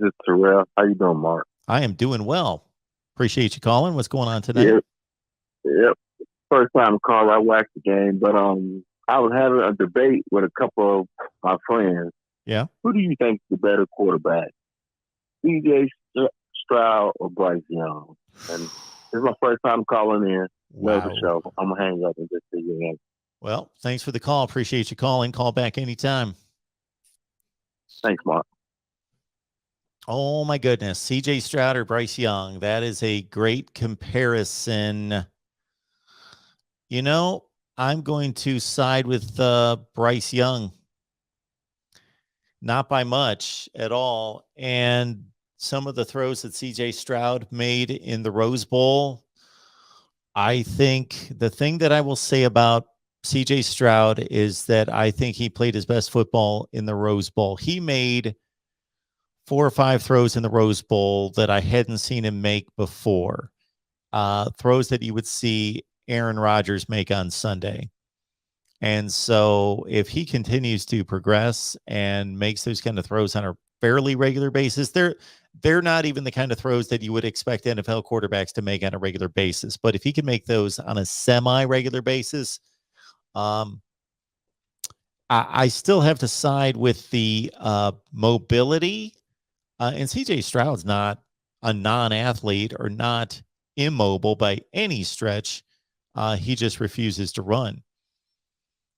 is Terrell. How you doing, Mark? I am doing well. Appreciate you calling. What's going on tonight? Yeah, yep. First time call. I watched the game, but I was having a debate with a couple of my friends. Yeah. Who do you think is the better quarterback, C.J. Stroud or Bryce Young? And this is my first time calling in. Love the Wow. show. I'm gonna hang up and just see you again. Well, thanks for the call. Appreciate you calling. Call back anytime. Thanks, Mark. Oh, my goodness. CJ Stroud or Bryce Young. That is a great comparison. You know, I'm going to side with Bryce Young. Not by much at all. And some of the throws that CJ Stroud made in the Rose Bowl, I think the thing that I will say about CJ Stroud is that I think he played his best football in the Rose Bowl. He made 4 or 5 throws in the Rose Bowl that I hadn't seen him make before. Throws that you would see Aaron Rodgers make on Sunday. And so if he continues to progress and makes those kind of throws on a fairly regular basis, they're not even the kind of throws that you would expect NFL quarterbacks to make on a regular basis. But if he can make those on a semi-regular basis, I still have to side with the mobility. And CJ Stroud's not a non-athlete or not immobile by any stretch. He just refuses to run.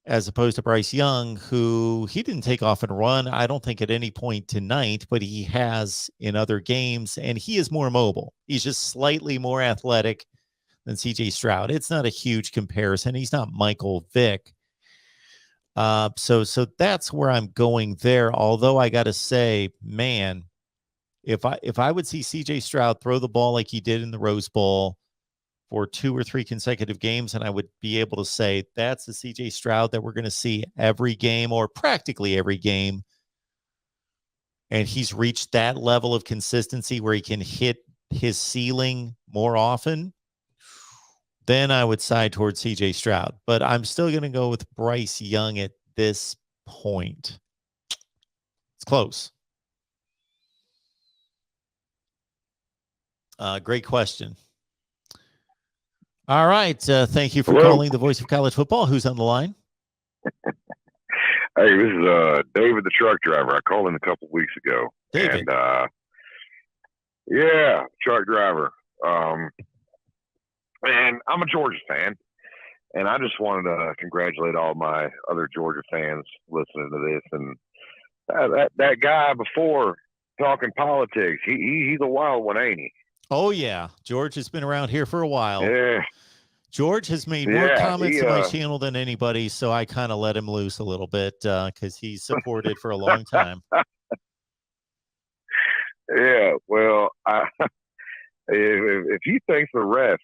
As opposed to Bryce Young, who he didn't take off and run, I don't think at any point tonight, but he has in other games, and he is more mobile. He's just slightly more athletic than CJ Stroud. It's not a huge comparison. He's not Michael Vick. So that's where I'm going there. Although I got to say, man, if I would see CJ Stroud throw the ball like he did in the Rose Bowl for 2 or 3 consecutive games, and I would be able to say that's the CJ Stroud that we're going to see every game or practically every game. And he's reached that level of consistency where he can hit his ceiling more often, then I would side towards CJ Stroud. But I'm still going to go with Bryce Young at this point. It's close. Great question. All right. Thank you for calling the voice of college football. Who's on the line? Hey, this is David, the truck driver. I called in a couple weeks ago. David. And, yeah, truck driver. And I'm a Georgia fan. And I just wanted to congratulate all my other Georgia fans listening to this. And that guy before talking politics, he's a wild one, ain't he? Oh, yeah. George has been around here for a while. Yeah. George has made more comments on my channel than anybody, so I kind of let him loose a little bit because he's supported for a long time. Yeah, well, if he thinks the refs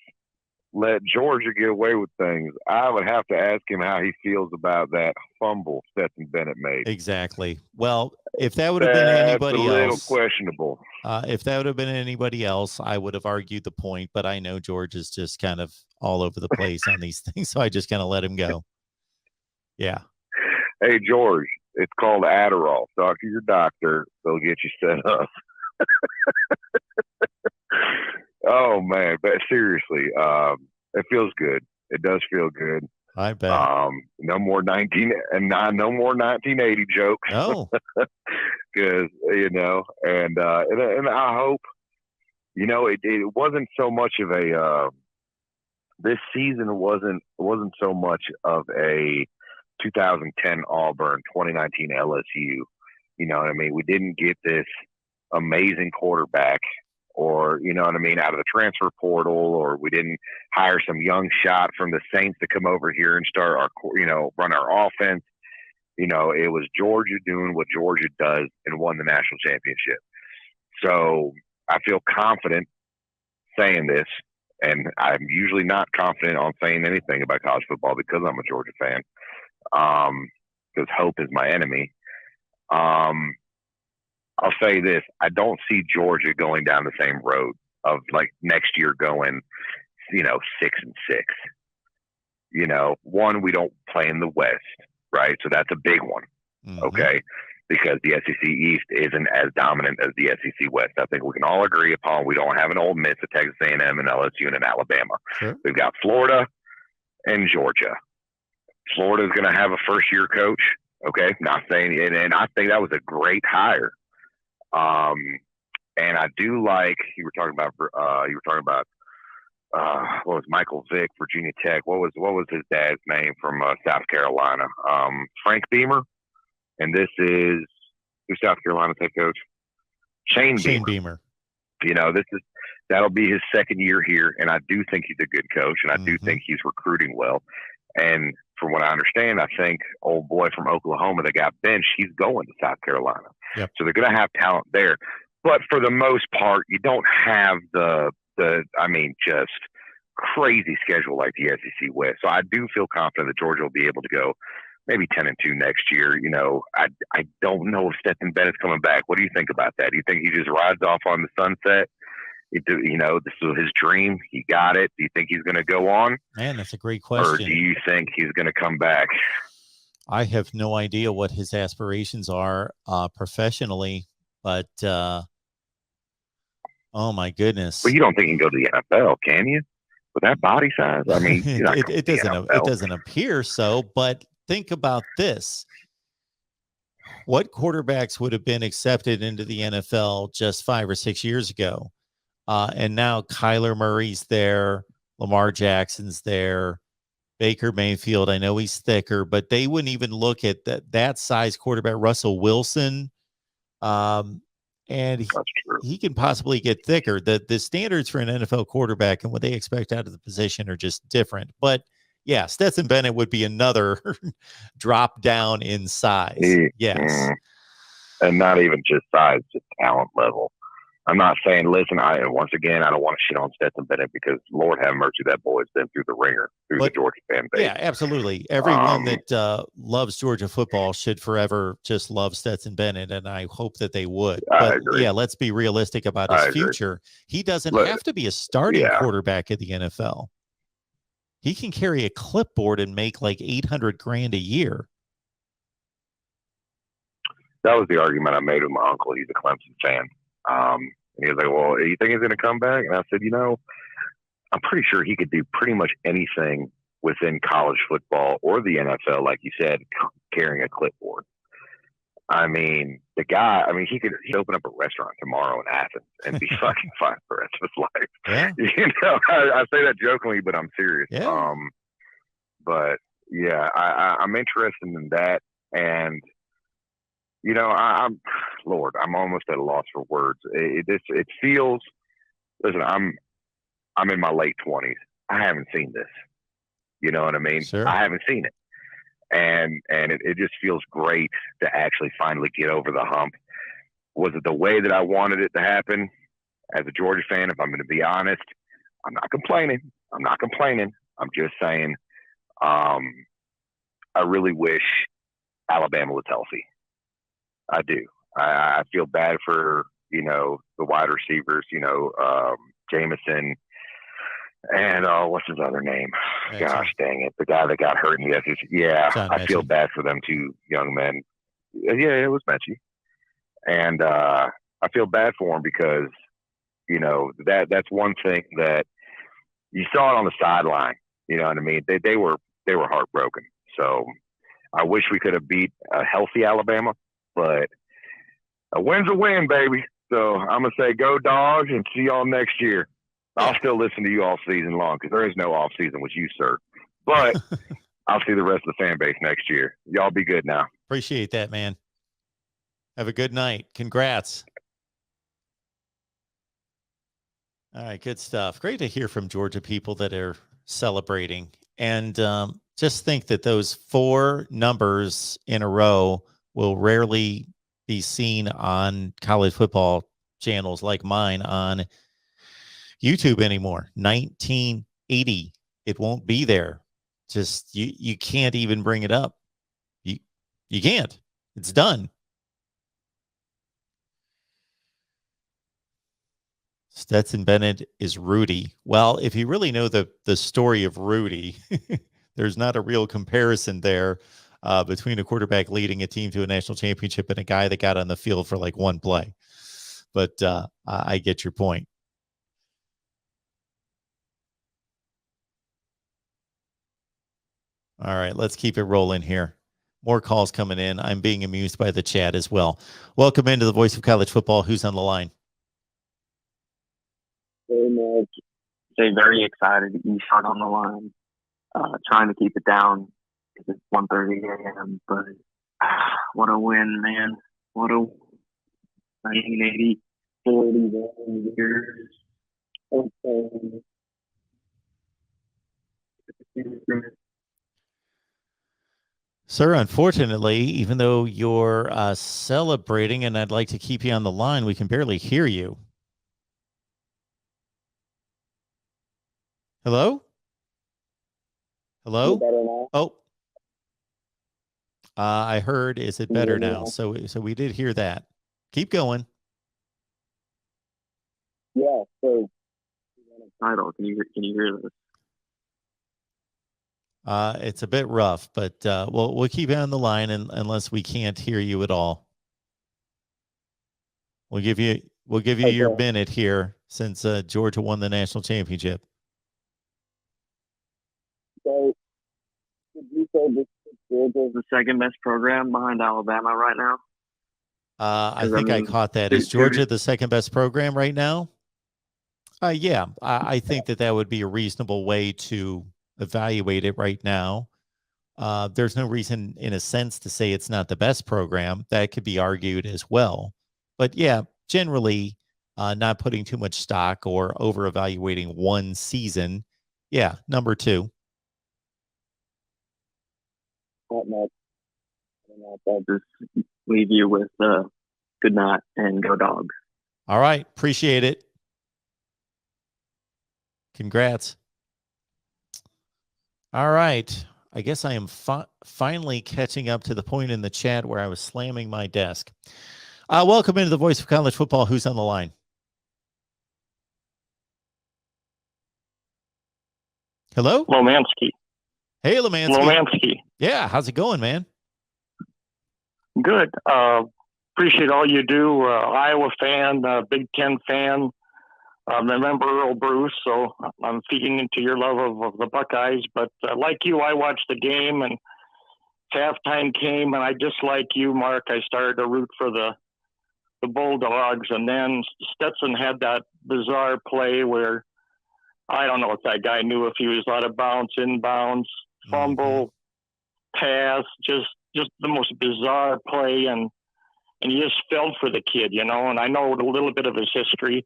let Georgia get away with things, I would have to ask him how he feels about that fumble Stetson Bennett made. Exactly. Well, if that would have been anybody else, a little questionable. If that would have been anybody else, I would have argued the point. But I know George is just kind of all over the place on these things, so I just kind of let him go. Yeah. Hey, George, it's called Adderall. Talk to your doctor; they'll get you set up. Oh man, but seriously, it feels good. It does feel good. I bet. No more 1980 jokes. No, because and I hope it wasn't so much of a this season wasn't so much of a 2010 Auburn, 2019 LSU. You know what I mean? We didn't get this amazing quarterback, or out of the transfer portal, or we didn't hire some young shot from the Saints to come over here and start run our offense. It was Georgia doing what Georgia does and won the national championship. So I feel confident saying this, and I'm usually not confident on saying anything about college football because I'm a Georgia fan. Because hope is my enemy. I'll say this: I don't see Georgia going down the same road of like next year going, 6-6. One, we don't play in the West, right? So that's a big one. Mm-hmm. Okay. because the SEC East isn't as dominant as the SEC West. I think we can all agree upon we don't have an Ole Miss, a Texas A&M, and LSU, and an Alabama. Sure. We've got Florida and Georgia. Florida's going to have a first-year coach. Okay, not saying it, and I think that was a great hire. And I do like you were talking about. What was Michael Vick, Virginia Tech? What was his dad's name from South Carolina? Frank Beamer. And this is who's South Carolina's head coach? Shane Beamer. You know, that'll be his second year here, and I do think he's a good coach, and I do think he's recruiting well. And from what I understand, I think old boy from Oklahoma that got benched, he's going to South Carolina. Yep. So they're going to have talent there. But for the most part, you don't have just crazy schedule like the SEC West. So I do feel confident that Georgia will be able to go maybe 10-2 next year. You know, I don't know if Stetson Bennett's coming back. What do you think about that? Do you think he just rides off on the sunset? You know, this was his dream. He got it. Do you think he's going to go on? Man, that's a great question. Or do you think he's going to come back? I have no idea what his aspirations are professionally, but oh my goodness. Well, you don't think he can go to the NFL, can you? With that body size? I mean, it doesn't appear so, but think about this. What quarterbacks would have been accepted into the NFL just 5 or 6 years ago? And now Kyler Murray's there, Lamar Jackson's there, Baker Mayfield. I know he's thicker, but they wouldn't even look at that size quarterback, Russell Wilson. And he can possibly get thicker. The standards for an NFL quarterback and what they expect out of the position are just different. But yeah, Stetson Bennett would be another drop down in size. Yes. And not even just size, just talent level. I'm not saying, listen, I don't want to shit on Stetson Bennett because Lord have mercy, that boy's been through the ringer, the Georgia fan base. Yeah, absolutely. Everyone that loves Georgia football should forever just love Stetson Bennett, and I hope that they would. I agree. Yeah, let's be realistic about his future. He doesn't have to be a starting quarterback at the NFL. He can carry a clipboard and make like $800,000 a year. That was the argument I made with my uncle. He's a Clemson fan. And he was like, well, you think he's going to come back? And I said, you know, I'm pretty sure he could do pretty much anything within college football or the NFL, like you said, carrying a clipboard. I mean, the guy, he'd open up a restaurant tomorrow in Athens and be fucking fine for the rest of his life. Yeah. You know, I say that jokingly, but I'm serious. Yeah. But yeah, I'm interested in that. And, you know, I'm almost at a loss for words. It feels. Listen, I'm in my late 20s. I haven't seen this. You know what I mean? Sure. I haven't seen it, and it just feels great to actually finally get over the hump. Was it the way that I wanted it to happen? As a Georgia fan, if I'm going to be honest, I'm not complaining. I'm just saying, I really wish Alabama was healthy. I do. I feel bad for, you know, the wide receivers, you know, Jameson and what's his other name? Gosh dang it. The guy that got hurt in the SEC. Yeah, I feel bad for them two young men. Yeah, it was Mechie. And I feel bad for him because, you know, that's one thing that you saw it on the sideline. You know what I mean? They were heartbroken. So I wish we could have beat a healthy Alabama. But a win's a win, baby. So I'm going to say go Dogs and see y'all next year. I'll still listen to you all season long because there is no off season with you, sir. But I'll see the rest of the fan base next year. Y'all be good now. Appreciate that, man. Have a good night. Congrats. All right, good stuff. Great to hear from Georgia people that are celebrating. And just think that those 4 numbers in a row will rarely be seen on college football channels like mine on YouTube anymore. 1980. It won't be there. Just you can't even bring it up. You can't. It's done. Stetson Bennett is Rudy. Well, if you really know the story of Rudy, there's not a real comparison there. between a quarterback leading a team to a national championship and a guy that got on the field for like one play. But I get your point. All right, let's keep it rolling here. More calls coming in. I'm being amused by the chat as well. Welcome into the Voice of College Football. Who's on the line? Very much. Very excited. Eshart on the line. Trying to keep it down because it's 1:30 a.m. But what a win, man! What a 1980, 41 years. Okay. Sir, unfortunately, even though you're celebrating and I'd like to keep you on the line, we can barely hear you. Hello? Hello? Oh. I heard, is it better now? So we did hear that. Keep going. Yeah, so title. Can you hear this? It's a bit rough, but we'll keep it on the line unless we can't hear you at all. We'll give you your minute here since Georgia won the national championship. So, did you say this Georgia is the second best program behind Alabama right now? I think I caught that. Is Georgia the second best program right now? Yeah, I think that would be a reasonable way to evaluate it right now. There's no reason, in a sense, to say it's not the best program. That could be argued as well. But yeah, generally, not putting too much stock or over evaluating one season. Yeah, number two. Not much. I'll just leave you with good night and go Dogs. All right. Appreciate it. Congrats. All right. I guess I am finally catching up to the point in the chat where I was slamming my desk. Welcome into the Voice of College Football. Who's on the line? Hello? Lomansky. Hey, Lomansky. Lomansky. Yeah. How's it going, man? Good. Appreciate all you do. Iowa fan, Big Ten fan. Remember Earl Bruce, so I'm feeding into your love of the Buckeyes. But like you, I watched the game, and halftime came, and I just like you, Mark, I started to root for the Bulldogs. And then Stetson had that bizarre play where I don't know if that guy knew if he was out of bounds, inbounds, fumble, pass, just the most bizarre play. And you just felt for the kid, you know, and I know a little bit of his history.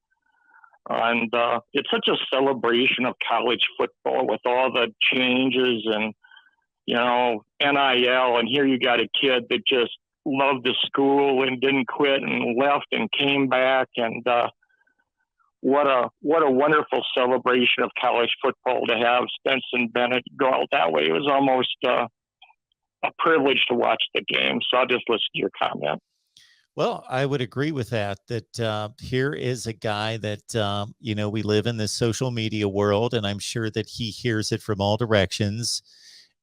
And it's such a celebration of college football with all the changes and, you know, NIL. And here you got a kid that just loved the school and didn't quit and left and came back. And what a wonderful celebration of college football to have Stetson Bennett go out that way. It was almost a privilege to watch the game. So I'll just listen to your comment. Well, I would agree with that here is a guy that, you know, we live in this social media world, and I'm sure that he hears it from all directions.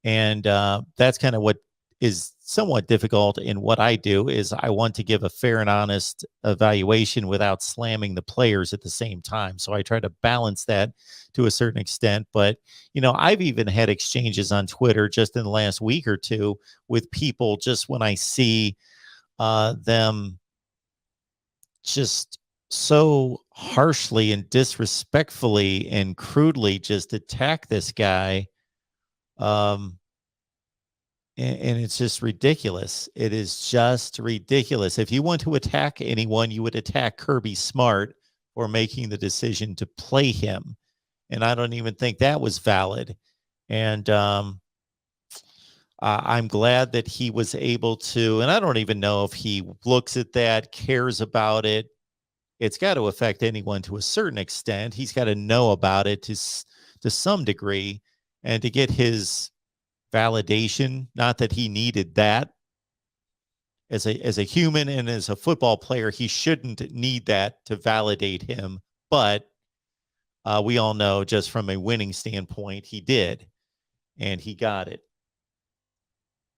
And that's kind of what is somewhat difficult in what I do is I want to give a fair and honest evaluation without slamming the players at the same time. So I try to balance that to a certain extent. But, you know, I've even had exchanges on Twitter just in the last week or two with people just when I see them just so harshly and disrespectfully and crudely just attack this guy. And it's just ridiculous. It is just ridiculous. If you want to attack anyone, you would attack Kirby Smart for making the decision to play him. And I don't even think that was valid. And I'm glad that he was able to, and I don't even know if he looks at that, cares about it. It's got to affect anyone to a certain extent. He's got to know about it to some degree, and to get his validation. Not that he needed that as a human and as a football player, he shouldn't need that to validate him. But we all know, just from a winning standpoint, he did, and he got it.